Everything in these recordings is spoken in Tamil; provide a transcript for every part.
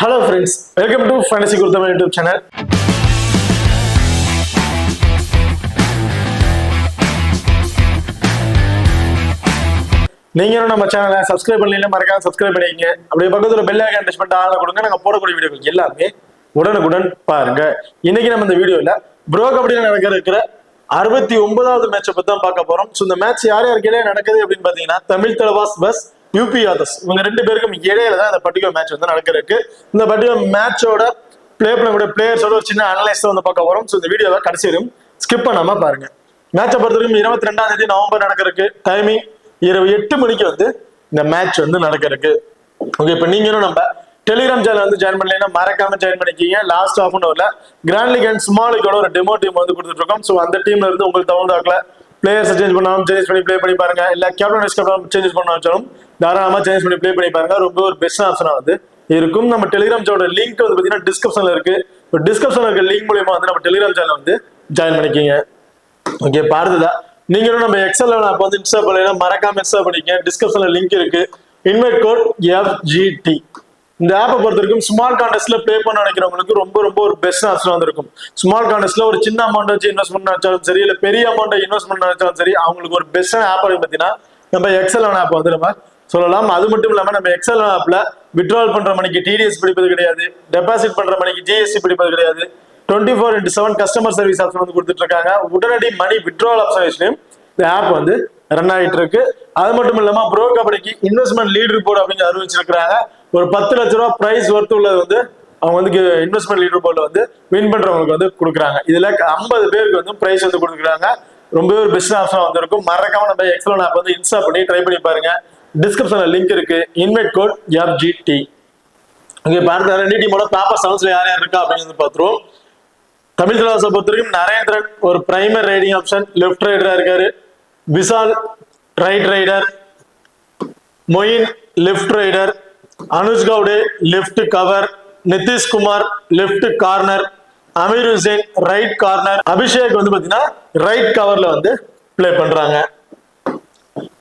Hello friends, welcome to Fantasy Gurtham YouTube channel. நீங்க நம்ம சேனலை சப்ஸ்கிரைப் பண்ணல மறக்காம சப்ஸ்கிரைப் பண்ணிக்கங்க. அப்படியே பக்கத்துல பெல் ஐகான் டச் பண்ணிட்டு ஆள கொடுங்க. நாங்க போடக்கூடிய வீடியோக்கள் எல்லாமே உடனுக்குடன் பாருங்க. இன்னைக்கு நம்ம இந்த வீடியோல ப்ரோ கபடியில நடக்கிற 69வது மேட்சை பத்தி தான் பார்க்க போறோம். ஸோ இந்த மேட்ச் யார் யாருக்கு இடையே நடக்குது அப்படின்னு பாத்தீங்கன்னா தமிழ் தலைவாஸ் பஸ் யூபி யாதவ்ஸ் இவங்க ரெண்டு பேருக்கும் இடையில தான் இந்த பர்டிகுலர் மேட்ச் வந்து நடக்கிறதுக்கு. இந்த பர்டிகுலர் மேட்சோட பிளே பண்ணக்கூடிய பிளேயர்ஸோட ஒரு சின்ன அனலைஸ் வந்து பார்க்க போறோம். ஸோ இந்த வீடியோவை கடைசி வரையும் ஸ்கிப் பண்ணாம பாருங்க. மேட்சை பொறுத்தவரைக்கும் 22ஆம் தேதி நவம்பர் நடக்கிறதுக்கு. டைமிங் இரவு 8 மணிக்கு வந்து இந்த மேட்ச் வந்து நடக்கிறதுக்கு. ஓகே, இப்போ நீங்களும் நம்ம டெலிகிராம் சேனல் வந்து ஜாயின் பண்ணலைன்னா மறக்காம ஜாயின் பண்ணிக்கிங்க. லாஸ்ட் ஹாஃப் அன் ஹவர்ல கிராண்ட் லீக் அண்ட் ஸ்மால் லீக்கோட ஒரு டெமோ டீம் வந்து கொடுத்துட்டு இருக்கோம். ஸோ அந்த டீம்ல இருந்து உங்களுக்கு தகுந்தாக்கல பிளேயர்ஸ் சேஞ்ச் பண்ணாலும் சேஞ்ச் பண்ணி ப்ளே பண்ணி பாருங்க. இல்ல கேப்டன் சேஞ்ச் பண்ண வச்சாலும் தாராளமா சேஞ்ச் பண்ணி ப்ளே பண்ணி பாருங்க. ரொம்ப ஒரு பெஸ்ட் ஆப்ஷனா வந்து இருக்கும். நம்ம டெலிகிராம் சேனலோட லிங்க் வந்து பாத்தீங்கன்னா டிஸ்கிரிப்ஷன்ல இருக்கு. இப்போ டிஸ்கிரிப்ஷன்ல இருக்க லிங்க் மூலமா வந்து நம்ம டெலிகிராம் சேனல் வந்து ஜாயின் பண்ணிக்கிங்க. ஓகே, பாருதா நீங்களும் நம்ம எக்ஸல் ஆப் வந்து இன்ஸ்டால் பண்ணல மறக்காம இன்ஸ்டால் பண்ணிக்கங்க. டிஸ்கிரிப்ஷன்ல லிங்க் இருக்கு. Invite code FGT. இந்த ஆப்பை பொறுத்த வரைக்கும் ஸ்மால் கான்டெஸ்ட்ல ப்ளே பண்ண நினைக்கிறவங்களுக்கு ரொம்ப ஒரு பெஸ்ட் ஆப்ஷன் வந்திருக்கும். ஸ்மால் கான்டெஸ்ட்ல ஒரு சின்ன அமௌண்ட் வச்சு இன்வெஸ்ட் பண்ண நினைச்சாலும் சரி, இல்ல பெரிய அமௌண்ட் இன்வெஸ்ட் பண்ண நினைச்சாலும் சரி, அவங்களுக்கு ஒரு பெஸ்டான ஆப் பார்த்தீங்கன்னா நம்ம எக்ஸல் ஆப் வந்து நம்ம சொல்லலாம். அது மட்டும் இல்லாம நம்ம எக்ஸல் ஆப்ல வித்ட்ரால் பண்ற மணிக்கு டிடிஎஸ் பிடிப்பது கிடையாது, டெபாசிட் பண்ற மணிக்கு ஜிஎஸ்டி பிடிப்பது கிடையாது. 24/7 கஸ்டமர் சர்வீஸ் ஆப்ஷன் வந்து கொடுத்துட்டு இருக்காங்க. உடனடி மணி வித்ட்ரால் ஆப்ஷன் இந்த ஆப் வந்து ரன் ஆகிட்டு இருக்கு. அது மட்டும் இல்லாம ப்ரோ கபடிக்கு இன்வெஸ்ட்மெண்ட் லீட் ரிப்போர்ட் அப்படின்னு அறிவிச்சிருக்காங்க. ஒரு 10 லட்ச ரூபாய் பிரைஸ் ஒர்த் உள்ளது வந்து அவங்க வந்து இன்வெஸ்ட்மெண்ட் லீடர் போர்ட்ல வந்து வின் பண்றவங்களுக்கு வந்து கொடுக்குறாங்க. இதுல 50 பேருக்கு வந்து பிரைஸ் வந்து கொடுக்குறாங்க. ரொம்பவே ஒரு பெஸ்ட் ஆப்ஷன் வந்திருக்கும். மறக்காம நம்ம எக்ஸல் ஆப் வந்து இன்ஸ்டால் பண்ணி ட்ரை பண்ணி பாருங்க. டிஸ்கிரிப்ஷன்ல லிங்க் இருக்கு. Invite code FGT. இங்க பாருங்க, ரெண்டு டீமோட டாப் செவன்ஸ்ல யார் யார் இருக்கா அப்படின்னு பார்த்துருவோம். தமிழ் தலைவாசை பொறுத்த வரைக்கும் நரேந்திரன் ஒரு பிரைமரி ரைடிங் ஆப்ஷன் லெஃப்ட் ரைடரா இருக்காரு. Vishal right raider, Moin left raider, Anuj Gawade left cover, Nitish Kumar left corner, Amir Hussain right corner, Abhishek வந்து பாத்தீங்கன்னா ரைட் கவர்ல வந்து பிளே பண்றாங்க.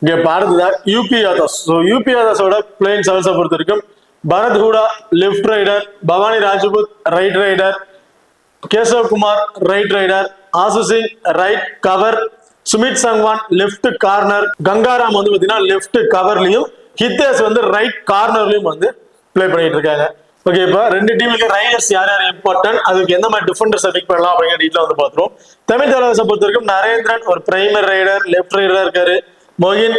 இங்க பாருங்க யூபி யாதவ்ஸ். யூபி யாதவ்ஸோட பிளேயிங் செவன்ஸை பொறுத்த வரைக்கும் Bharat Hooda left raider, Bhavani Rajput right raider, Keshav Kumar right raider, Ashu Singh right cover, Sumit Sangwan left corner, Gangaram வந்து பாத்தீங்கன்னா லெஃப்ட் கவர்லயும், ஹித்தேஷ் வந்து ரைட் கார்னர்லயும் வந்து பிளே பண்ணிட்டு இருக்காங்க. ஓகே, இப்போ ரெண்டு டீமுக்கு ரைடர்ஸ் யார் யார் இம்பார்ட்டன்ட், அதுக்கு எந்த மாதிரி டிஃபெண்டர்ஸ் பிக் பண்ணலாம் அப்படிங்கிற டீட்டெயில் வந்து பாத்துருவோம். தமிழ் தலைவாசை பொறுத்த வரைக்கும் நரேந்திரன் ஒரு பிரைமரி ரைடர் லெஃப்ட் ரைடரா இருக்காரு. மொயின்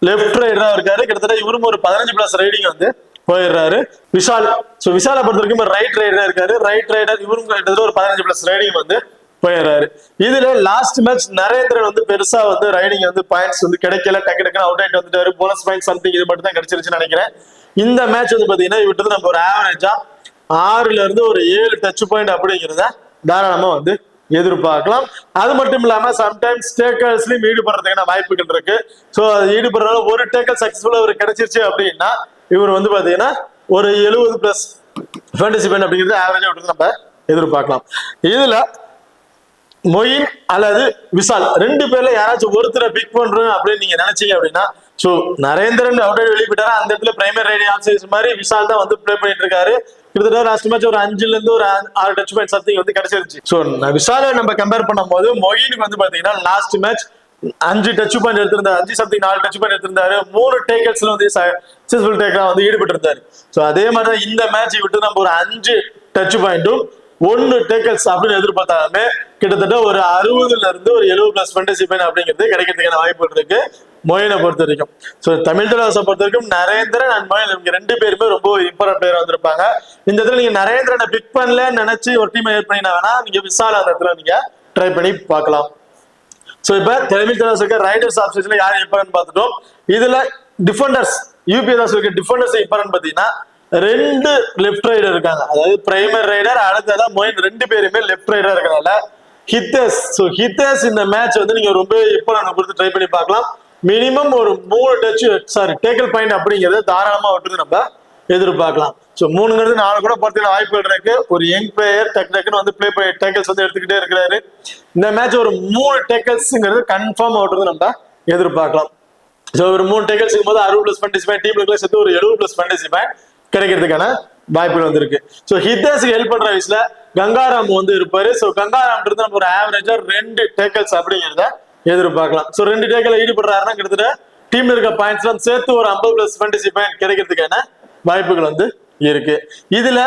லெஃப்ட் ரைடரா இருக்காரு. கிட்டத்தட்ட இவரும் ஒரு 15+ ரைடிங் வந்து போயிடுறாரு. விஷால் விஷாலை பொறுத்த வரைக்கும் ரைட் ரைடரா இருக்காரு. ரைட் ரைடர் இவரும் கிட்டத்தட்ட ஒரு 15+ ரைடிங் வந்து போயிடுறாரு. இதுல லாஸ்ட் மேட்ச் நரேந்திரன் வந்து பெருசா வந்து ரைடிங் வந்து பாயிண்ட்ஸ் வந்து கிடைக்கல. டக்கு அவுட் ஆயிட்டு வந்துட்டாரு. போனஸ் பாயிண்ட் சம்திங் இது மட்டும் தான் கிடைச்சிருச்சுன்னு நினைக்கிறேன். இந்த மேட்ச் வந்து பாத்தீங்கன்னா இவர்கிட்ட நம்ம ஒரு ஆவரேஜா 6ல இருந்து ஒரு 7 டச் பாயிண்ட் அப்படிங்கிறத தாராளமா வந்து எதிர்பார்க்கலாம். அது மட்டும் இல்லாம சம்டைம்ஸ் டேக்கல்ஸ்லயும் ஈடுபடுறதுக்கான வாய்ப்புகள் இருக்கு. ஸோ அது ஈடுபடுறதால ஒரு டேக்கல் சக்சஸ்ஃபுல்லா இவர் கிடைச்சிருச்சு அப்படின்னா இவர் வந்து பாத்தீங்கன்னா ஒரு 70+ ஃபேண்டசி பாயிண்ட் அப்படிங்கிறது ஆவரேஜா விட்டு நம்ம எதிர்பார்க்கலாம். இதுல மொயின் அல்லது விஷால் ரெண்டு பேர்ல யாராச்சும் ஒருத்தரை பிக் பண்றோம் அப்படின்னு நீங்க நினைச்சீங்க அப்படின்னா சோ நரேந்திரன் அவுட் வெளியிட்டாரு. அந்த இடத்துல பிரைமரி ரைடிங் ஆப்ஷன் மாதிரி விஷால் தான் வந்து பிளே பண்ணிட்டு இருக்காரு. கிட்டத்தட்ட லாஸ்ட் மேட்ச் ஒரு 5ல இருந்து ஒரு 6 டச் பாயிண்ட் சம்திங் வந்து கிடைச்சிருச்சு. சோ விஷாலை நம்ம கம்பேர் பண்ணும்போது மொயினுக்கு வந்து பாத்தீங்கன்னா லாஸ்ட் மேட்ச் 5 டச் பாயிண்ட் எடுத்திருந்தாரு. 5 சம்திங் 4 டச் பாயிண்ட் எடுத்திருந்தாரு. 3 டேக்கல்ஸ்ல வந்து சக்சஸ்ஃபுல் டேக்கலா வந்து ஈடுபட்டு இருந்தாரு. சோ அதே மாதிரி இந்த மேட்ச் விட்டு நம்ம ஒரு 5 டச் பாயிண்ட்டும் 1 டேக்கல்ஸ் அப்படின்னு எதிர்பார்த்தாலுமே கிட்டத்தட்ட ஒரு 60ல இருந்து ஒரு 70+ ஃபேண்டசி பாயிண்ட் அப்படிங்கிறது கிடைக்கிறதுக்கான வாய்ப்புகள் இருக்கு மொயினை பொறுத்த வரைக்கும். ஸோ தமிழ் தலைவாசை பொறுத்த வரைக்கும் நரேந்திரன் அண்ட் மொயின் இவங்க ரெண்டு பேருமே ரொம்ப இம்பார்ட்டன்ட் பிளேயர் வந்திருப்பாங்க. இந்த இடத்துல நீங்க நரேந்திரனை பிக் பண்ணலன்னு நினைச்சு ஒரு டீம் ஏட் பண்ணினா வேணா நீங்க விஷால் அந்த இடத்துல நீங்க ட்ரை பண்ணி பார்க்கலாம். ஸோ இப்ப தமிழ் தலைவாசை ரைடர்ஸ் ஆப்ஷன்ஸ்ல யார் இம்பார்ட்டன் பார்த்துட்டோம். இதுல டிஃபெண்டர்ஸ் யூபி டிஃபெண்டர்ஸ் இம்பார்ட்டன் பாத்தீங்கன்னா 2 லெஃப்ட் ரைடர் இருக்காங்க. அதாவது பிரைமரி ரைடர் அடுத்ததான் மொயின் ரெண்டு பேருமே லெஃப்ட் ரைடர் இருக்கனால ஹித்தேஷ் இந்த மேட்ச் வந்து நீங்க ரொம்ப இம்பார்ட்டன்ட் கொடுத்து ட்ரை பண்ணி பார்க்கலாம். மினிமம் ஒரு 3 டேக்கல் பாயிண்ட் அப்படிங்கறத தாராளமா விட்டு நம்ம எதிர்பார்க்கலாம். ஸோ 3ங்கிறது 4 கூட போறதுக்கு வாய்ப்புகள் இருக்கு. ஒரு யங் பிளேயர் டக்குன்னு வந்து பிளே பண்ணி டேக்கல்ஸ் வந்து எடுத்துக்கிட்டே இருக்கிறாரு. இந்த மேட்ச் ஒரு 3 டேக்கல்ஸ்ங்கிறது கன்ஃபார்ம் விட்டு நம்ம எதிர்பார்க்கலாம். ஸோ ஒரு 3 டேக்கல்ஸ் போது 60+ ஃபேண்டசி பாயிண்ட் டீமுக்குள்ள சேர்த்து ஒரு 70+ ஃபேண்டசி பாயிண்ட் கிடைக்கிறதுக்கான வாய்ப்புகள் வந்திருக்கு. ஸோ ஹிதேஷுக்கு ஹெல்ப் பண்ற வயசுல கங்காராம் வந்து இருப்பாரு. ஸோ கங்காராம் இருந்து நம்ம ஒரு ஆவரேஜா 2 டேக்கல்ஸ் அப்படிங்கிறத எதிர்பார்க்கலாம். ஸோ 2 டேக்கல் ஈடுபடுறாருன்னா கிட்டத்தட்ட டீம்ல இருக்க பாயிண்ட்ஸ் எல்லாம் சேர்த்து ஒரு 50+ ஃபேண்டசி பாயிண்ட் கிடைக்கிறதுக்கான வாய்ப்புகள் வந்து இருக்கு. இதுல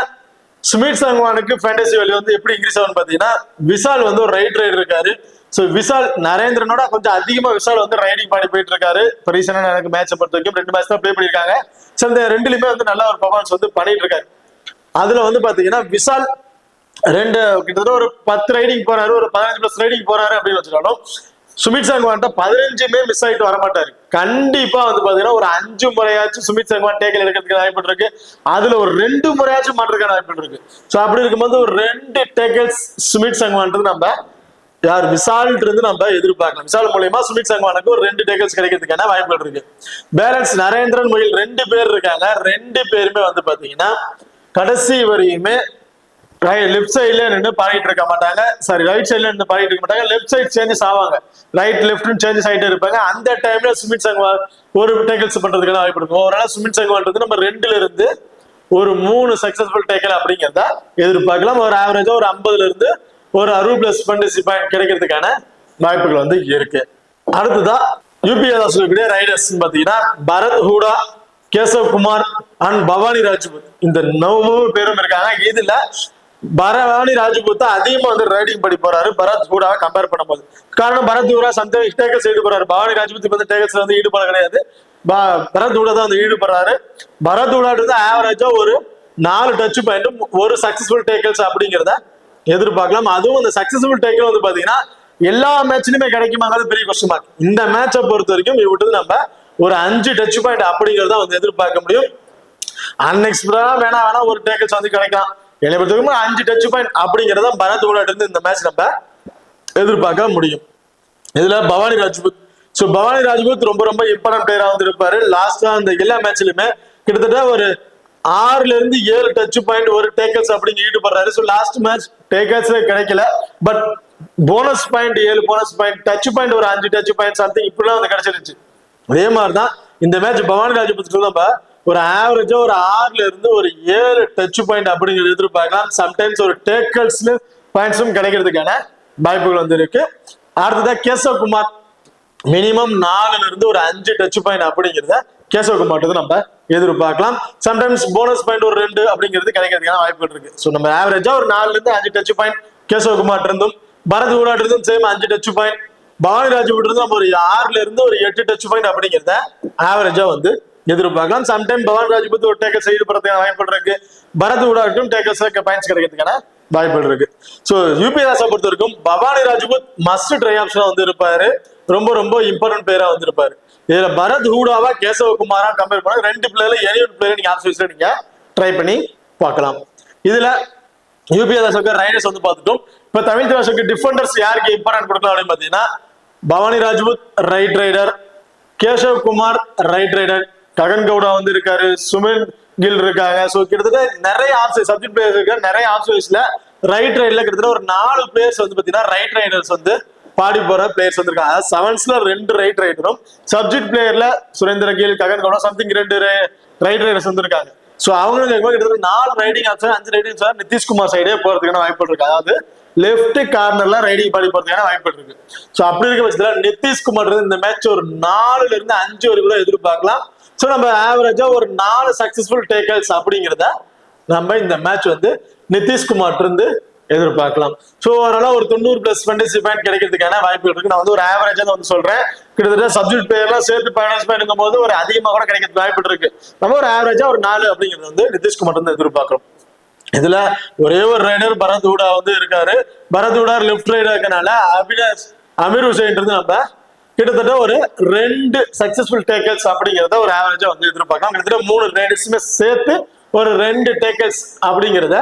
சுமித் சங்வானுக்கு ஃபேண்டசி வேல்யூ வந்து எப்படி இன்க்ரீஸ் ஆகும் பாத்தீங்கன்னா, விஷால் வந்து ஒரு ரைட் ரைடர் இருக்காரு. ஸோ விஷால் நரேந்திரனோட கொஞ்சம் அதிகமா விஷால் வந்து ரைடிங் பாடி போயிட்டு இருக்காரு. இப்போ ரீசெண்டா எனக்கு மேட்சை பொறுத்த வரைக்கும் 2 மேட்ச் தான் ப்ளே பண்ணியிருக்காங்க. ஸோ இந்த 2லயுமே வந்து நல்ல ஒரு பர்ஃபார்மன்ஸ் வந்து பண்ணிட்டு இருக்காரு. அதுல வந்து பாத்தீங்கன்னா விஷால் கிட்டத்தட்ட ஒரு 10 ரைடிங் போறாரு, ஒரு 15+ ரைடிங் போறாரு அப்படின்னு வச்சுட்டாலும் சுமித் சங்வான் 15மே மிஸ் ஆயிட்டு வரமாட்டாரு. கண்டிப்பா வந்து பாத்தீங்கன்னா ஒரு 5 முறையாச்சும் சுமித் சங்வான் டேக்கல் எடுக்கிறதுக்கு வாய்ப்பு இருக்கு. அதுல ஒரு 2 முறையாச்சும் மாற்றுறதுக்கான வாய்ப்பு இருக்கு. ஸோ அப்படி இருக்கும்போது ஒரு 2 டேக்கல்ஸ் சுமித் சங்வான் நம்ம யார் விஷால் இருந்து நம்ம எதிர்பார்க்கலாம். விஷால் மூலமா சுமித் சங்வானுக்கு ஒரு 2 டேக்கல்ஸ் கிடைக்கிறதுக்கான வாய்ப்புகள் இருக்கு. பேலன்ஸ் நரேந்திரன் முகில் 2 பேர் இருக்காங்க. 2 பேருமே வந்து பாத்தீங்கன்னா கடைசி வரையுமே லெஃப்ட் சைட்ல நின்று பாடிட்டு இருக்க மாட்டாங்க. சாரி, ரைட் சைட்ல நின்று பாடிட்டு இருக்க மாட்டாங்க. லெஃப்ட் சைட் சேஞ்சஸ் ஆவாங்க, ரைட் லெஃப்ட் சேஞ்சஸ் ஆகிட்டே இருப்பாங்க. அந்த டைம்ல சுமித் சங்வான் ஒரு டேக்கல்ஸ் பண்றதுக்கான வாய்ப்பு இருக்கும். ஓவரால சுமித் சங்வான் நம்ம 2ல இருந்து ஒரு 3 சக்சஸ்ஃபுல் டேக்கல் அப்படிங்கிறத எதிர்பார்க்கலாம். ஒரு ஆவரேஜா ஒரு 50ல இருந்து ஒரு 60+ ஃபேண்டசி பாயிண்ட் கிடைக்கிறதுக்கான வாய்ப்புகள் வந்து இருக்கு. அடுத்ததான் யூபிஎஸ் சொல்லக்கூடிய ரைடர்ஸ் பாத்தீங்கன்னா பரத் ஹூடா, கேசவ் குமார் அண்ட் பவானி ராஜ்புத், இந்த 9 பேரும் இருக்காங்க. இதுல பவானி ராஜ்புத் அதிகமா வந்து ரைடிங் படி போறாரு பரத் ஹூடாவை கம்பேர் பண்ணும்போது. காரணம் பரத் ஹூடா சம்டைம்ஸ் டேக்கல்ஸ் ஈடுபடுறாரு. பவானி ராஜ்புத் வந்து டேக்கல்ஸ்ல வந்து ஈடுபட கிடையாது. பரத் ஹூடா தான் வந்து ஈடுபடுறாரு. பரத் ஹூடா வந்து ஆவரேஜா ஒரு 4 டச் பாயிண்ட்டும் ஒரு சக்சஸ்ஃபுல் டேக்கல்ஸ் அப்படிங்கிறத எதிர்பார்க்கலாம். அதுவும் அந்த சக்சஸ்ஃபுல் டேக்கல் வந்து பாத்தீங்கன்னா எல்லா மேட்ச்லயுமே கிடைக்குமாங்கிறது பெரிய கொஸ்டின் மார்க். இந்த மேட்சை பொறுத்த வரைக்கும் இவட்டு நம்ம ஒரு 5 டச் பாயிண்ட் அப்படிங்கிறத வந்து எதிர்பார்க்க முடியும். அன்எக்ஸ்பெக்டடா வேணா ஒரு டேக்கல்ஸ் வந்து கிடைக்கலாம். என்னை பொறுத்தவரைக்கும் 5 டச் பாயிண்ட் அப்படிங்கிறத பரத் ஹூடா இருந்து இந்த மேட்ச் நம்ம எதிர்பார்க்க முடியும். இதுல பவானி ராஜ்புத், ஸோ பவானி ராஜ்புத் ரொம்ப ரொம்ப இம்பார்ட்டன்ட் பிளேயரா வந்து இருப்பாரு. லாஸ்டா அந்த எல்லா மேட்ச்லயுமே கிட்டத்தட்ட ஒரு 6ல இருந்து 7 டச் பாயிண்ட் ஒரு டேக்கல்ஸ் அப்படிங்க ஈடுபடுறாரு. ஸோ லாஸ்ட் மேட்ச் டேக்கல்ஸ்ல கிடைக்கல, but bonus point 7 bonus point, touch point ஒரு 5 டச் பாயிண்ட் சம்திங் இப்படிலாம் வந்து கிடைச்சிருச்சு. அதே மாதிரிதான் இந்த மேட்ச் பவானி ராஜ்புத் நம்ம ஒரு ஆவரேஜா ஒரு 6ல இருந்து ஒரு 7 டச் பாயிண்ட் அப்படிங்கிறது எதிர்பார்க்கலாம். சம்டைம்ஸ் ஒரு டேக்கல்ஸ்ல பாயிண்ட்ஸும் கிடைக்கிறதுக்கான வாய்ப்புகள் வந்து இருக்கு. அடுத்ததா கேசவ் குமார் மினிமம் 4ல இருந்து ஒரு 5 டச் பாயிண்ட் அப்படிங்கிறத கேசவ் குமார் நம்ம எதிர்பார்க்கலாம். சம்டைம்ஸ் போனஸ் பாயிண்ட் ஒரு 2 அப்படிங்கிறது கிடைக்கிறதுக்கான வாய்ப்புகள் இருக்கு. ஸோ நம்ம ஆவரேஜா ஒரு 4ல இருந்து 5 டச் பாயிண்ட் கேசவ் குமார் இருந்தும் பரத் ஹூடா இருந்தும் same 5 touch point, Bhavani Rajput இருந்து நம்ம ஒரு 6ல இருந்து ஒரு 8 டச் பாயிண்ட் அப்படிங்கிறத ஆவரேஜா வந்து எதிர்பார்க்கலாம். சம்டைம் பவானி ராஜ்புத் ஒரு டேக்கல் செய்யப்படுறதுக்கான வாய்ப்புகள் இருக்கு. பரத் ஹூடாக்கும் டேக்கல்ஸ் பாயிண்ட்ஸ் கிடைக்கிறதுக்கான வாய்ப்புகள் இருக்கு. ஸோ யூபிஎஸ் பொறுத்த வரைக்கும் பவானி ராஜ்புத் மஸ்ட் ட்ரை ஆப்ஷனா வந்து இருப்பாரு. ரொம்ப ரொம்ப இம்பார்ட்டன்ட் பிளேயரா வந்து இருப்பாரு. இதுல பரத் ஹூடாவா கேசவ குமாரா கம்பேர் பண்ண 2 பிளேயர்ல எனி ஒரு பிளேயர் நீங்க ஆப்ஷன்ஸ்ல நீங்க ட்ரை பண்ணி பார்க்கலாம். இதுல யூபிஎஸ் ரைடர்ஸ் வந்து பார்த்துட்டோம். இப்ப தமிழ் தேவாசுக்கு டிஃபெண்டர்ஸ் யாருக்கு இம்பார்ட்டன்ட் கொடுக்கலாம் அப்படின்னு பாத்தீங்கன்னா Bhavani Rajput right raider, Keshav Kumar right raider, Gagan Gowda வந்து இருக்காரு, சுமின் கில் இருக்காங்க. ஸோ கிட்டத்தட்ட நிறைய ஆப்ஷன் சப்ஜெக்ட் பிளேயர்ஸ் இருக்காரு. நிறைய ஆப்ஷன்ஸ்ல ரைட் ரைட்ல கிட்டத்தட்ட ஒரு 4 பிளேயர்ஸ் வந்து பாத்தீங்கன்னா ரைட் ரைடர்ஸ் வந்து பாடி போற பிளேயர்ஸ் வந்திருக்காங்க. அதாவது 7ஸ்ல 2 ரைட் ரைடரும், சப்ஜெக்ட் பிளேயர்ல Surendra Gill, Gagan Gowda something 2 right raiders வந்திருக்காங்க. ஸோ அவங்களுக்கு கிட்டத்தட்ட 4 raiding option, 5 raiding option Nitish Kumar சைடே போறதுக்கான வாய்ப்பு இருக்கு. அதாவது லெஃப்ட் கார்னர்ல ரைடிங் பாடி போறதுக்கான வாய்ப்பு இருக்கு. ஸோ அப்படி இருக்க பட்சத்துல நிதிஷ்குமார் இந்த மேட்ச் ஒரு 4ல இருந்து 5 வரைக்கும் கூட எதிர்பார்க்கலாம். ஸோ நம்ம ஆவரேஜா ஒரு 4 சக்சஸ்ஃபுல் டேக்கல்ஸ் அப்படிங்கிறத நம்ம இந்த மேட்ச் வந்து நிதிஷ்குமார் இருந்து எதிர்பார்க்கலாம். ஸோ ஓவராலா ஒரு 90+ ஃபேண்டசி பாயிண்ட் கிடைக்கிறதுக்கான வாய்ப்புகள் இருக்கு. நான் வந்து ஒரு ஆவரேஜா வந்து சொல்றேன். கிட்டத்தட்ட சப்ஜெக்ட் பிளேயர்லாம் சேர்த்து ஃபைனல்ஸ் பாயிண்ட் போது ஒரு அதிகமாக கூட கிடைக்கிறதுக்கு வாய்ப்பு இருக்கு. நம்ம ஒரு ஆவரேஜா ஒரு 4 அப்படிங்கிறது வந்து நிதிஷ்குமார் இருந்து எதிர்பார்க்கிறோம். இதுல ஒரே ஒரு ரைடர் பரத் ஹூடா வந்து இருக்காரு. பரத் ஹூடா லெஃப்ட் ரைடர் இருக்கனால அமீர் ஹுசைன் இருந்து நம்ம கிட்டத்தட்ட ஒரு 2 சக்சஸ்ஃபுல் டேக்கல்ஸ் அப்படிங்கிறத ஒரு ஆவரேஜா வந்து எதிர்பார்க்கலாம். கிட்டத்தட்ட 3 ரைடர்ஸுமே சேர்த்து ஒரு 2 டேக்கல்ஸ் அப்படிங்கிறத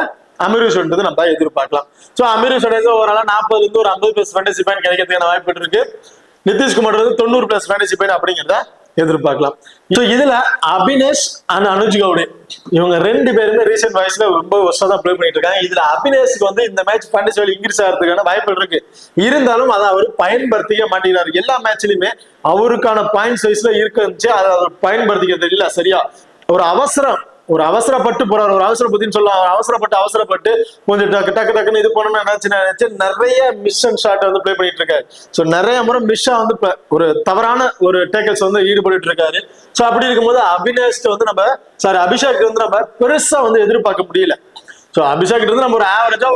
அமீர் ஹுசைன் நம்ம எதிர்பார்க்கலாம். ஸோ அமீர் ஹுசைன் ஓவராலா 40ல இருந்து ஒரு 50+ ஃபேண்டசி பாயிண்ட் கிடைக்கிறதுக்கான வாய்ப்பு இருக்கு. நிதிஷ்குமார் 90+ ஃபேண்டசி பாயிண்ட் அப்படிங்கிறத எதிர்பார்க்கலாம். ஸோ இதுல அபினேஷ் அண்ட் அனுஜ் கவுடே இவங்க 2 பேருமே ரீசெண்ட் வயசுல ரொம்ப வருஷம் தான் ப்ளே பண்ணிட்டு இருக்காங்க. இதுல அபினேஷ்க்கு வந்து இந்த மேட்ச் ஃபேண்டசி வேல்யூ இன்க்ரீஸ் ஆகிறதுக்கான வாய்ப்புகள் இருக்கு. இருந்தாலும் அதை அவர் பயன்படுத்திக்க மாட்டேங்கிறாரு. எல்லா மேட்ச்லயுமே அவருக்கான பாயிண்ட் சைஸ்ல இருந்துச்சு, அதை அவர் பயன்படுத்திக்கிறது இல்ல. சரியா ஒரு அவசரம் ஒரு அவசரப்பட்டு போறாரு, ஒரு அவசர புத்தின்னு சொல்லலாம். அவசரப்பட்டு கொஞ்சம் டக்குன்னு இது பண்ணணும்னு நினைச்சு நிறைய மிஸ் அண்ட் ஷாட் வந்து பிளே பண்ணிட்டு இருக்காரு. ஸோ நிறைய முறை மிஸ்ஸா வந்து ஒரு தவறான ஒரு டேக்கல்ஸ் வந்து ஈடுபட்டு இருக்காரு. ஸோ அப்படி இருக்கும்போது அபினேஷ்க்கு வந்து அபிஷேக் வந்து நம்ம பெருசா வந்து எதிர்பார்க்க முடியல. ஸோ அபிஷேக் இருந்து நம்ம ஒரு ஆவரேஜா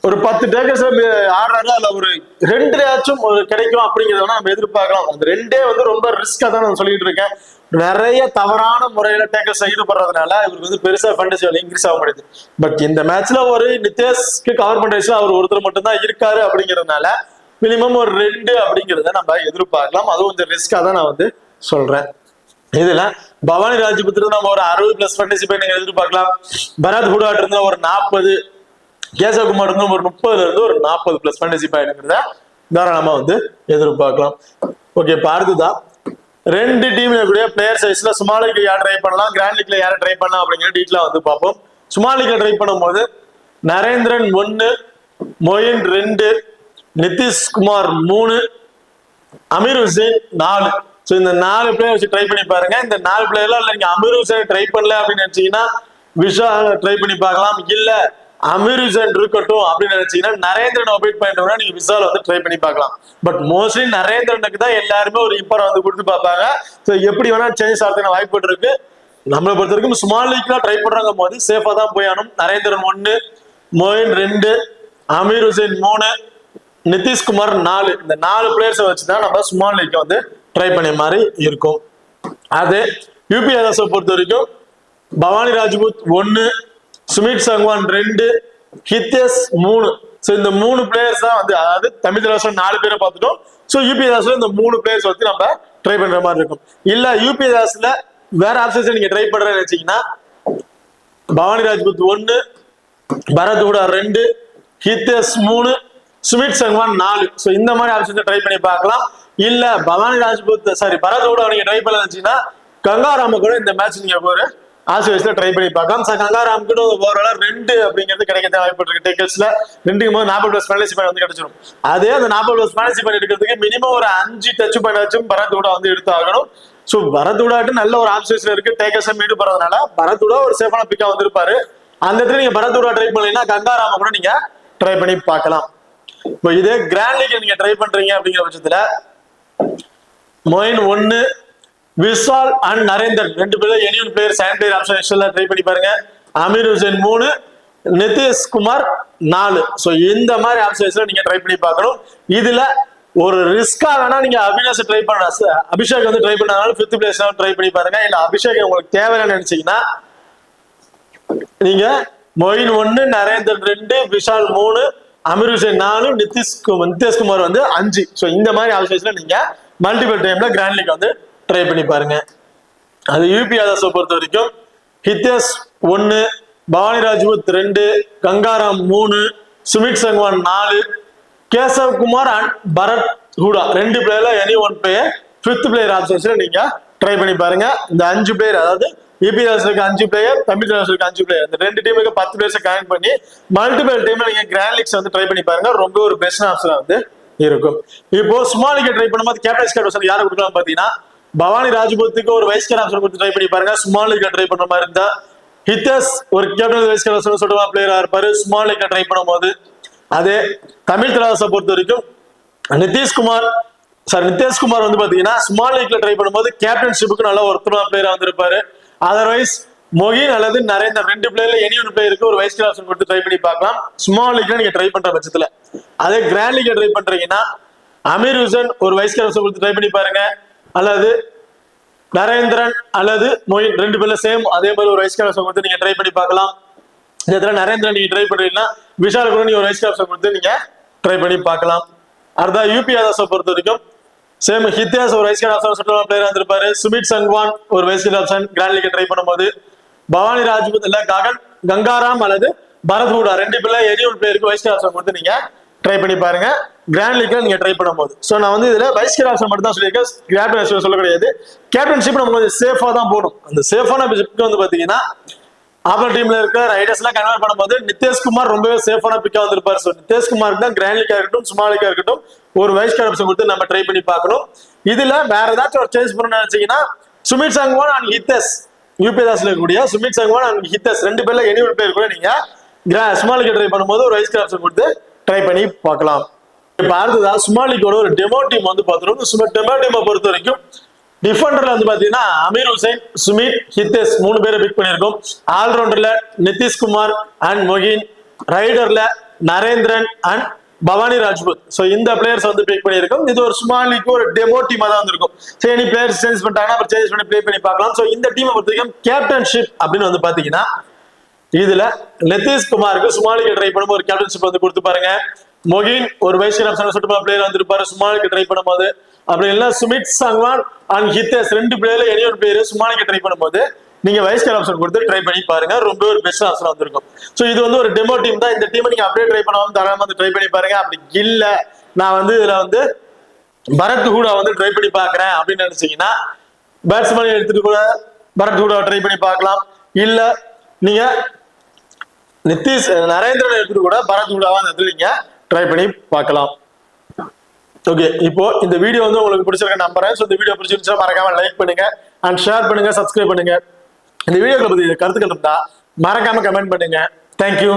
ஒரு 10 டேக்கர்ஸ் ஆடுறாரு, அதுல ஒரு 2 ஒரு கிடைக்கும் அப்படிங்கிறத நம்ம எதிர்பார்க்கலாம். அந்த 2 வந்து ரொம்ப ரிஸ்கா தான் நான் சொல்லிட்டு இருக்கேன். நிறைய தவறான முறையில டேக்கர்ஸ் ஈடுபடுறதுனால இவருக்கு வந்து பெருசா ஃபேண்டசி இன்க்ரீஸ் ஆக முடியுது. பட் இந்த மேட்ச்ல ஒரு நிதேஷ்க்கு கவர் பண்றதுல அவர் ஒருத்தர் மட்டும் தான் இருக்காரு அப்படிங்கிறதுனால மினிமம் ஒரு 2 அப்படிங்கிறத நம்ம எதிர்பார்க்கலாம். அதுவும் கொஞ்சம் ரிஸ்கா தான் நான் வந்து சொல்றேன். இதுல பவானி ராஜ்புத்திர நம்ம ஒரு 60+ ஃபேண்டசி பாயிண்ட் எதிர்பார்க்கலாம். பரத் ஹூடாட் இருந்தா ஒரு 40, கேசவகுமார் இருந்தா ஒரு 30ல இருந்து ஒரு 40+ ஃபேண்டசி பாயிண்ட்ங்கிறத தாராளமா வந்து எதிர்பார்க்கலாம். ஓகே, இப்ப அடுத்துதான் 2 டீம்ல கூடிய பிளேயர் சைஸ்ல ஸ்மால் லீக்ல யார் ட்ரை பண்ணலாம், கிராண்ட் லீக்ல யாரை ட்ரை பண்ணலாம் அப்படிங்கிற டீட்டெயிலா வந்து பார்ப்போம். ஸ்மால் லீக்ல ட்ரை பண்ணும்போது நரேந்திரன் 1, மொயின் 2, நிதிஷ்குமார் 3, அமீர் ஹுசைன் 4. ஸோ இந்த 4 பிளேயர் வச்சு ட்ரை பண்ணி பாருங்க. இந்த 4 பிளேயர்லாம் இல்லை நீங்க அமீர் ஹுசைன் ட்ரை பண்ணல அப்படின்னு நினைச்சீங்கன்னா விஷால் ட்ரை பண்ணி பார்க்கலாம். இல்ல அமீர் ஹுசைன் இருக்கட்டும் அப்படின்னு நினைச்சீங்கன்னா நரேந்திரன் ஒபேட் பண்ணிட்டோம்னா நீங்க விஷால் வந்து ட்ரை பண்ணி பார்க்கலாம். பட் மோஸ்ட்லி நரேந்திரனுக்கு தான் எல்லாருமே ஒரு இம்பர் வந்து கொடுத்து பார்ப்பாங்க. ஸோ எப்படி வேணா சேஞ்ச் ஆகிறதுக்கு வாய்ப்பு இருக்கு. நம்மளை பொறுத்த வரைக்கும் ஸ்மால் லீக்லாம் ட்ரை பண்றாங்க போது சேஃபா தான் போய் ஆகணும். நரேந்திரன் 1, மொயின் 2, அமீர் ஹுசைன் 3, நிதிஷ்குமார் 4. இந்த 4 பிளேயர்ஸை வச்சுதான் நம்ம ஸ்மால் லீக் வந்து ட்ரை பண்ண மாதிரி இருக்கும். அது யூபி யாதவ் பொறுத்த வரைக்கும் பவானி ராஜ்புத் 1, சுமித் சங்வான் 2, ஹிதேஷ் 3. ஸோ இந்த 3 பிளேயர்ஸ் தான் வந்து, அதாவது தமிழ் தலைவாசம் 4 பேரை பார்த்துட்டோம். ஸோ யூபி தாஸ்ல இந்த 3 பிளேயர்ஸ் வந்து நம்ம ட்ரை பண்ற மாதிரி இருக்கும். இல்ல யூபி தாஸ்ல வேற ஆப்ஷன்ஸ் நீங்க ட்ரை பண்றேன்னு வச்சீங்கன்னா பவானி ராஜ்புத் 1, பரத் ஹூடா 2, ஹிதேஷ் 3, சுமித் சங்வான் 4. ஸோ இந்த மாதிரி ஆப்ஷன்ஸ் ட்ரை பண்ணி பார்க்கலாம். இல்ல பவானி ராஜ்புத் பரத் ஹூடா நீங்க ட்ரை பண்ண வச்சீங்கன்னா கங்காராம கூட இந்த மேட்ச் நீங்க ஒரு ஆசிரியர்ஸ்ல ட்ரை பண்ணி பார்க்கலாம். கங்காராம் கூட ஓவராலா 2 அப்படிங்கிறது கிடைக்க வாய்ப்பு இருக்கு. டேக்கர்ஸ்ல 2க்கு போது 40+ ஃபேண்டசி பாயிண்ட் வந்து கிடைச்சிடும். அதே அந்த 40+ ஃபேண்டசி பாயிண்ட் எடுக்கிறதுக்கு மினிமம் ஒரு 5 டச் பாயிண்ட் வச்சும் பரத் ஹூடா வந்து எடுத்து ஆகணும். ஸோ பரத் ஹூடாட்டு நல்ல ஒரு ஆப்ஷன்ஸ்ல இருக்கு. டேக்கர்ஸ் மீடு போறதுனால பரத் ஹூடா ஒரு சேஃபான பிக்கா வந்திருப்பாரு. அந்த இடத்துல நீங்க பரத் ஹூடா ட்ரை பண்ணீங்கன்னா கங்காராம கூட நீங்க ட்ரை பண்ணி பார்க்கலாம். இப்போ இதே கிராண்ட் லீக் நீங்க ட்ரை பண்றீங்க அப்படிங்கிற பட்சத்துல மொயின் 1, விஷால் அண்ட் நரேந்தர் 2 பேரும் any one player second player option try பண்ணி பாருங்க. அமீர் ஹுசைன் 3, நிதிஷ்குமார் 4. ஸோ இந்த மாதிரி ஆப்ஷன்ஸ்ல நீங்க ட்ரை பண்ணி பார்க்கணும். இதுல ஒரு ரிஸ்கா வேணா நீங்க அபினாஷ் ட்ரை பண்ண, அபிஷேக் வந்து ட்ரை பண்ணாலும் 5th பிளேஸ் ட்ரை பண்ணி பாருங்க. இல்ல அபிஷேக் உங்களுக்கு தேவைன்னு நினைச்சீங்கன்னா நீங்க மொயின் 1, நரேந்தர் 2, விஷால் 3, அமீர் ஹுசைன் 4, நிதிஷ்குமார் வந்து 5. ஸோ இந்த மாதிரி ஆப்ஷன்ஸ்ல நீங்க மல்டிபிள் டைம்ல கிராண்ட் லீக் வந்து ட்ரை பண்ணி பாருங்க. அது யூபி யாதவ் பொறுத்த வரைக்கும் ஹிதேஷ் 1, பவானி ராஜ்புத் 2, கங்காராம் 3, சுமித் சங்வான் 4, கேசவ்குமார் அண்ட் பரத் ஹூடா 2 பிளேயர்ல any one player 5th player ஆப்ஷன்ஸ்ல நீங்க ட்ரை பண்ணி பாருங்க. இந்த 5 பிளேயர், அதாவது யூபி யாதவ்க்கு 5 பிளேயர், தமிழ் தலைவாசலுக்கு 5 பிளேயர், இந்த 2 டீமுக்கு 10 பிளேயர்ஸ் கனெக்ட் பண்ணி மல்டிபிள் டைம்ல நீங்க கிராண்ட் லீக்ஸ் வந்து ட்ரை பண்ணி பாருங்க. ரொம்ப ஒரு பெஸ்ட் ஆப்ஷனா வந்து இருக்கும். இப்போ ஸ்மால் லீக் ட்ரை பண்ணும்போது கேப்டன்ஸ் கார்டு யாரை கொடுக்கலாம் பாத்தீங்கன்னா பவானி ராஜ்புத்துக்கு ஒரு வைஸ் கேப்டன் ஆப்ஷன் கொடுத்து ட்ரை பண்ணி பாருங்க. ஸ்மால் லீக்ல ட்ரை பண்ற மாதிரி இருந்தா ஹிதேஷ் ஒரு கேப்டன் வைஸ் கேப்டன் சொல்லுவா பிளேயரா இருப்பாரு ஸ்மால் லீக்ல ட்ரை பண்ணும்போது. அதே தமிழ் தலைவாசை பொறுத்த வரைக்கும் நிதிஷ்குமார் வந்து பாத்தீங்கன்னா ஸ்மால் லீக்ல ட்ரை பண்ணும்போது கேப்டன்ஷிப்புக்கு நல்ல ஒரு பிளேயரா வந்திருப்பாரு. அதர்வைஸ் மொயின் அல்லது நரேந்தர் 2 பிளேயர்ல எனி ஒன் பிளேயருக்கு ஒரு வைஸ் கேப்டன் ஆப்ஷன் கொடுத்து ட்ரை பண்ணி பார்க்கலாம் ஸ்மால் லீக்ல நீங்க ட்ரை பண்ற பட்சத்துல. அதே கிராண்ட் லீக்ல ட்ரை பண்றீங்கன்னா அமீர் ஹுசைன் ஒரு வைஸ் கேப்டன் ஆப்ஷன் கொடுத்து ட்ரை பண்ணி பாருங்க. அல்லது நரேந்திரன் அல்லது மொயின் 2 பேர்ல சேம் அதே மாதிரி ஒரு வைஸ் கேப்டன் கொடுத்து நீங்க ட்ரை பண்ணி பார்க்கலாம். இந்த இடத்துல நரேந்திரன் நீங்க ட்ரை பண்றீங்கன்னா விஷால் கூட நீங்க ஒரு வைஸ் கேப்டன் கொடுத்து நீங்க ட்ரை பண்ணி பார்க்கலாம். அடுத்த யூபி யாதவ் பொறுத்த வரைக்கும் சேம் ஹிதேஷ் ஒரு வைஸ் கேப்டன் பிளேயரா இருந்திருப்பாரு. சுமித் சங்வான் ஒரு vice captain grand league try பண்ணும்போது பவானி ராஜ்புத் இல்ல கங்காராம் அல்லது பரத் ஹூடா 2 பேர்ல எனி ஒரு பிளேயருக்கு வைஸ் கேப்டன் கொடுத்து நீங்க ட்ரை பண்ணி பாருங்க கிராண்ட் லீக்ல நீங்க ட்ரை பண்ணும்போது. ஸோ நான் வந்து இதுல வைஸ் கேப்டன் மட்டும் தான் சொல்லியிருக்கேன், கேப்டன் சொல்ல கிடையாது. கேப்டன்ஷிப் நம்ம கொஞ்சம் சேஃபா தான் போகணும். அந்த சேஃபான வந்து பாத்தீங்கன்னா ஆப்பர் டீம்ல இருக்கிற ரைடர்ஸ் எல்லாம் கன்வெர்ட் பண்ணும்போது நிதிஷ்குமார் ரொம்பவே சேஃபான பிக்கா வந்திருப்பாரு. ஸோ நிதிஷ்குமாருக்கு தான் கிராண்ட் லீக்கா இருக்கட்டும் ஸ்மால் லீக்கா இருக்கட்டும் ஒரு வைஸ் கேப்டன் கொடுத்து நம்ம ட்ரை பண்ணி பார்க்கணும். இதுல வேற ஏதாச்சும் ஒரு சேஞ்ச் பண்ணணும்னு நினைச்சீங்கன்னா சுமித் சங்வான் அண்ட் ஹிதேஷ் யூபி தாஸ்ல இருக்கக்கூடிய சுமித் சங்வான் அண்ட் ஹித்தஸ் 2 பேர்ல எனி ஒரு பிளேயர் கூட நீங்க ஸ்மால் லீக் ட்ரை பண்ணும்போது ஒரு வைஸ் கேப்டன் கொடுத்து ட்ரை பண்ணி பார்க்கலாம். இப்ப அடுத்ததா ஸ்மால் லீக்கோட ஒரு டெமோ டீம் வந்து பாத்துருவோம். டெமோ டீமை பொறுத்த வரைக்கும் டிஃபெண்டர்ல வந்து பாத்தீங்கன்னா அமீர் ஹுசைன், சுமித், ஹித்தேஷ் 3 பேரை பிக் பண்ணியிருக்கோம். ஆல்ரவுண்டர்ல நிதிஷ்குமார் அண்ட் மொஹின், ரைடர்ல நரேந்திரன் அண்ட் பவானி ராஜ்புத். சோ இந்த பிளேயர்ஸ் வந்து பிக் பண்ணியிருக்கோம். இது ஒரு ஸ்மால் லீக் ஒரு டெமோ டீமா தான் வந்திருக்கும். சோ எனி பிளேயர்ஸ் சேஞ்ச் பண்ணிட்டாங்கன்னா அப்புறம் சேஞ்ச் பண்ணி ப்ளே பண்ணி பார்க்கலாம். சோ இந்த டீமை பொறுத்த வரைக்கும் கேப்டன்ஷிப் அப்படின்னு வந்து பாத்தீங்கன்னா இதுல நிதிஷ்குமாருக்கு ஸ்மால் லீக் ட்ரை பண்ணும்போது ஒரு கேப்டன்ஷிப் வந்து கொடுத்து பாருங்க. மொஹின் ஒரு வைஸ் கேப்டன் சுட்டுமா பிளேயர் வந்துருப்பாரு ஸ்மால் லீக் ட்ரை பண்ணும்போது. அப்படி இல்ல சுமித் சங்வான் அண்ட் ஹித்தேஷ் 2 பிளேயர்ல எனி ஒரு பிளேயர் ஸ்மால் லீக் ட்ரை பண்ணும்போது நீங்க வைஸ் கேப்டன் ஆப்ஷன் கொடுத்து ட்ரை பண்ணி பாருங்க. ரொம்ப ஒரு பெஸ்ட் ஆப்ஷன் வந்திருக்கும். சோ இது வந்து ஒரு டெமோ டீம் தான். இந்த டீமை நீங்க அப்படியே ட்ரை பண்ணாம தாராளமா வந்து ட்ரை பண்ணி பாருங்க. அப்படி இல்ல நான் வந்து இதுல வந்து பரத் ஹூடா வந்து ட்ரை பண்ணி பாக்குறேன் அப்படின்னு நினைச்சீங்கன்னா பேட்ஸ்மேன் எடுத்துட்டு கூட பரத் ஹூடா ட்ரை பண்ணி பார்க்கலாம். இல்ல நீங்க நரேந்திரன் எடுத்துட்டு கூட பரத் ஹூடாவா அந்த இடத்துல நீங்க ட்ரை பண்ணி பார்க்கலாம். ஓகே, இப்போ இந்த வீடியோ வந்து உங்களுக்கு பிடிச்சிருக்க நம்புறேன். ஸோ இந்த வீடியோ பிடிச்சிருந்துச்சுன்னா மறக்காம லைக் பண்ணுங்க அண்ட் ஷேர் பண்ணுங்க, சப்ஸ்கிரைப் பண்ணுங்க. இந்த வீடியோக்களை பத்தி கருத்துக்கள் இருந்தா மறக்காம கமெண்ட் பண்ணுங்க. தேங்க்யூ.